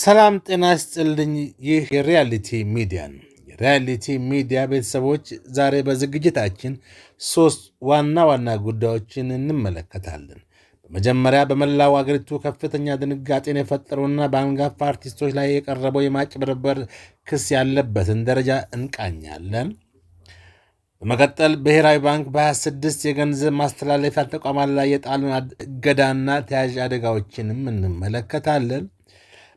ሰላም ጤና ይስጥልኝ። ይህ የሪያሊቲ ሚዲያ ነው። የሪያሊቲ ሚዲያ ቤተሰቦች ዛሬ በዝግጅታችን ሶስት ዋና ዋና ጉዳዮችን እንመለከታለን። በመጀመሪያ በመላው አገሪቱ ከፍተኛ ድንጋጤን የፈጠረውና በአንጋፋ አርቲስቶች ላይ የቀረበው የማጭበርበር ክስ ያለበትን ደረጃ እንቃኛለን። በመቀጠል ብሔራዊ ባንክ በ26 የገንዘብ ማስተላለፊያ ተቋማት ላይ የጣሉን እገዳና ተያያዥ አደጋዎችንም እንመለከታለን።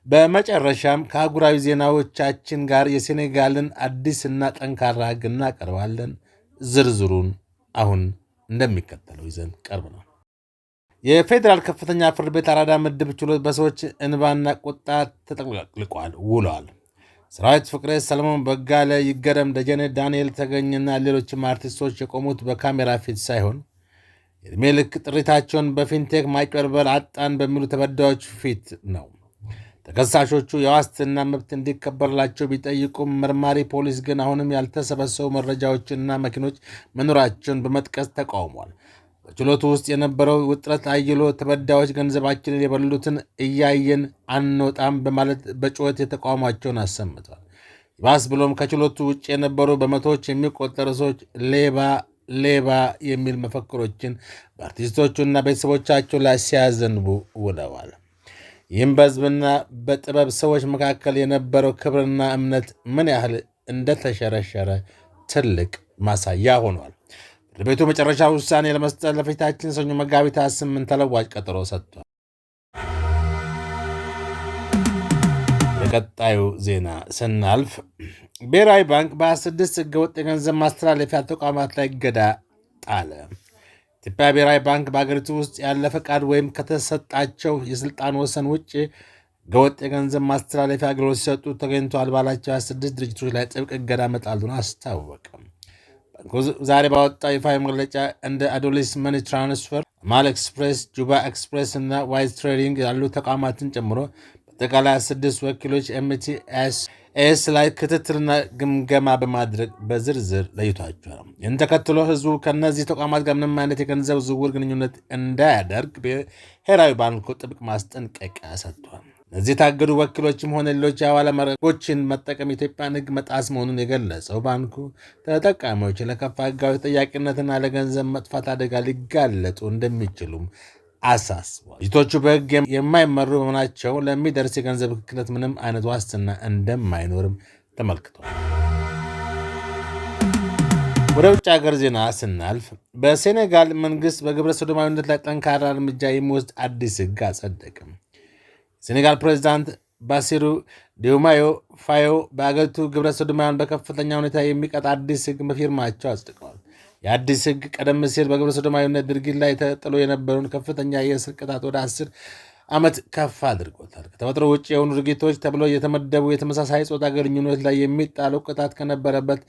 በመጨረሻም ከአህጉራዊ ዜናዎቻችን ጋር የሴኔጋልን አዲስና ጠንካራ ሕግ እናቀርባለን። ዝርዝሩን አሁን እንደሚከተለው ይዘን ቀርብ ነው። የፌዴራል ከፍተኛ ፍርድ ቤት አራዳ ምድብ ችሎት በሰዎች እንባና ቁጣ ተጠቅልቋል ውሏል። ሰራዊት ፍቅሬ፣ ሰለሞን በጋለ፣ ይገረም ደጀኔ፣ ዳንኤል ተገኝና ሌሎችም አርቲስቶች የቆሙት በካሜራ ፊት ሳይሆን የዕድሜ ልክ ጥሪታቸውን በፊንቴክ ማጭበርበር አጣን በሚሉ ተበዳዮች ፊት ነው። ተከሳሾቹ የዋስትና መብት እንዲከበርላቸው ቢጠይቁም መርማሪ ፖሊስ ግን አሁንም ያልተሰበሰቡ መረጃዎችንና መኪኖች መኖራቸውን በመጥቀስ ተቃውሟል። በችሎቱ ውስጥ የነበረው ውጥረት አይሎ ተበዳዮች ገንዘባችንን የበሉትን እያየን አንወጣም በማለት በጩኸት የተቃውሟቸውን አሰምተዋል። ይባስ ብሎም ከችሎቱ ውጭ የነበሩ በመቶዎች የሚቆጠሩ ሰዎች ሌባ ሌባ የሚል መፈክሮችን በአርቲስቶቹና ቤተሰቦቻቸው ላይ ሲያዘንቡ ውለዋል። ይህም በሕዝብና በጥበብ ሰዎች መካከል የነበረው ክብርና እምነት ምን ያህል እንደተሸረሸረ ትልቅ ማሳያ ሆኗል። ፍርድ ቤቱ መጨረሻ ውሳኔ ለመስጠት ለፊታችን ሰኞ መጋቢት 8 ተለዋጭ ቀጠሮ ሰጥቷል። የቀጣዩ ዜና ስናልፍ ብሔራዊ ባንክ በ26 ህገወጥ የገንዘብ ማስተላለፊያ ተቋማት ላይ እገዳ ጣለ። ኢትዮጵያ ብሔራዊ ባንክ በአገሪቱ ውስጥ ያለ ፈቃድ ወይም ከተሰጣቸው የስልጣን ወሰን ውጭ ህገወጥ የገንዘብ ማስተላለፊያ አገልግሎት ሲሰጡ ተገኝተዋል ባላቸው 26 ድርጅቶች ላይ ጥብቅ እገዳ መጣሉን አስታወቀ። ባንኩ ዛሬ ባወጣው ይፋዊ መግለጫ እንደ አዶሊስ መኒ ትራንስፈር፣ አማል ኤክስፕሬስ፣ ጁባ ኤክስፕሬስ እና ዋይዝ ትሬዲንግ ያሉ ተቋማትን ጨምሮ በጠቃላይ 6 ወኪሎች ኤምቲኤስ ላይ ክትትልና ግምገማ በማድረግ በዝርዝር ለይቷቸዋል። ይህን ተከትሎ ህዝቡ ከእነዚህ ተቋማት ጋር ምንም አይነት የገንዘብ ዝውውር ግንኙነት እንዳያደርግ ብሔራዊ ባንኩ ጥብቅ ማስጠንቀቂያ ሰጥቷል። እነዚህ የታገዱ ወኪሎችም ሆነ ሌሎች የሐዋላ መረቦችን መጠቀም የኢትዮጵያን ህግ መጣስ መሆኑን የገለጸው ባንኩ ተጠቃሚዎች ለከፋ ህጋዊ ተጠያቂነትና ለገንዘብ መጥፋት አደጋ ሊጋለጡ እንደሚችሉም አሳስቧል። ድርጅቶቹ በህግ የማይመሩ በመሆናቸው ለሚደርስ የገንዘብ ክክለት ምንም አይነት ዋስትና እንደማይኖርም ተመልክቷል። ወደ ውጭ ሀገር ዜና ስናልፍ በሴኔጋል መንግስት በግብረ ሰዶማዊነት ላይ ጠንካራ እርምጃ የሚወስድ አዲስ ህግ አጸደቅም። የሴኔጋል ፕሬዚዳንት ባሲሩ ዲዮማዮ ፋዮ በአገሪቱ ግብረ ሰዶማውያን በከፍተኛ ሁኔታ የሚቀጣ አዲስ ህግ በፊርማቸው አጽድቀዋል። የአዲስ ህግ ቀደም ሲል በግብረ ሰዶማዊነት ድርጊት ላይ ተጥሎ የነበረውን ከፍተኛ የእስር ቅጣት ወደ 10 ዓመት ከፍ አድርጎታል። ከተፈጥሮ ውጭ የሆኑ ድርጊቶች ተብሎ የተመደቡ የተመሳሳይ ጾታ ግንኙነት ላይ የሚጣለው ቅጣት ከነበረበት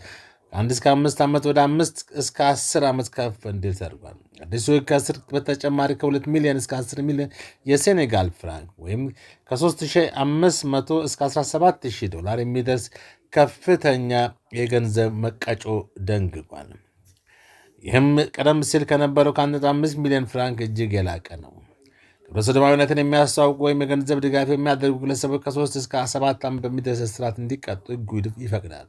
ከ1 እስከ 5 ዓመት ወደ 5 እስከ 10 ዓመት ከፍ እንዲል ተደርጓል። አዲሱ ህግ ከእስር በተጨማሪ ከ2 ሚሊዮን እስከ 10 ሚሊዮን የሴኔጋል ፍራንክ ወይም ከ3500 እስከ 17000 ዶላር የሚደርስ ከፍተኛ የገንዘብ መቀጮ ደንግጓል። ይህም ቀደም ሲል ከነበረው ከ1.5 ሚሊዮን ፍራንክ እጅግ የላቀ ነው። ግብረ ሰዶማዊነትን የሚያስተዋውቁ ወይም የገንዘብ ድጋፍ የሚያደርጉ ግለሰቦች ከ3 እስከ 7 ዓመት በሚደርስ እስራት እንዲቀጡ ህጉ ይፈቅዳል።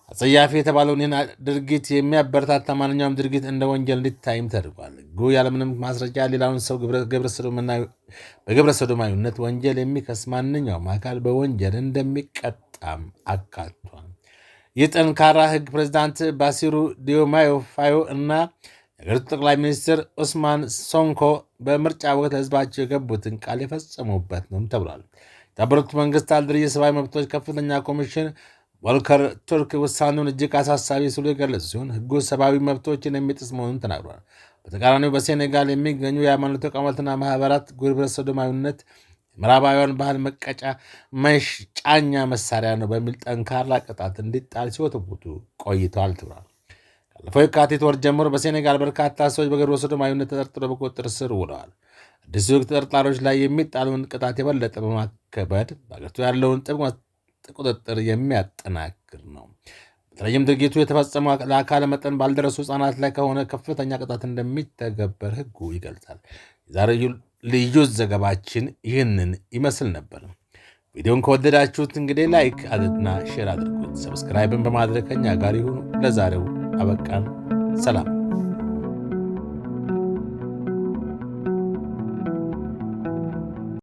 አጸያፊ የተባለውን ይህን ድርጊት የሚያበረታታ ማንኛውም ድርጊት እንደ ወንጀል እንዲታይም ተደርጓል። ህጉ ያለምንም ማስረጃ ሌላውን ሰው በግብረ ሰዶማዊነት ወንጀል የሚከስ ማንኛውም አካል በወንጀል እንደሚቀጣም አካቷል። ይህ ጠንካራ ህግ ፕሬዚዳንት ባሲሩ ዲዮማዮ ፋዮ እና የሀገሪቱ ጠቅላይ ሚኒስትር ኡስማን ሶንኮ በምርጫ ወቅት ለህዝባቸው የገቡትን ቃል የፈጸሙበት ነው ተብሏል። የተባበሩት መንግስታት ድርጅት የሰብአዊ መብቶች ከፍተኛ ኮሚሽን ቮልከር ቱርክ ውሳኔውን እጅግ አሳሳቢ ሲሉ የገለጹ ሲሆን ህጉ ሰብአዊ መብቶችን የሚጥስ መሆኑን ተናግሯል። በተቃራኒው በሴኔጋል የሚገኙ የሃይማኖት ተቋማትና ማህበራት ግብረ ሰዶማዊነት ምዕራባውያን ባህል መቀጫ መጫኛ መሳሪያ ነው በሚል ጠንካራ ቅጣት እንዲጣል ሲወተውቱ ቆይተዋል ተብሏል። ካለፈው የካቲት ወር ጀምሮ በሴኔጋል በርካታ ሰዎች በግብረ ሰዶማዊነት ተጠርጥረው በቁጥጥር ስር ውለዋል። አዲሱ ህግ ተጠርጣሪዎች ላይ የሚጣለውን ቅጣት የበለጠ በማከበድ በአገሪቱ ያለውን ጥብቅ ቁጥጥር የሚያጠናክር ነው። በተለይም ድርጊቱ የተፈጸመው ለአካለ መጠን ባልደረሱ ህጻናት ላይ ከሆነ ከፍተኛ ቅጣት እንደሚተገበር ህጉ ይገልጻል። የዛሬ ልዩ ዘገባችን ይህንን ይመስል ነበር። ቪዲዮን ከወደዳችሁት እንግዲህ ላይክ እና ሼር አድርጉት። ሰብስክራይብን በማድረግ ከኛ ጋር ይሁኑ። ለዛሬው አበቃን። ሰላም።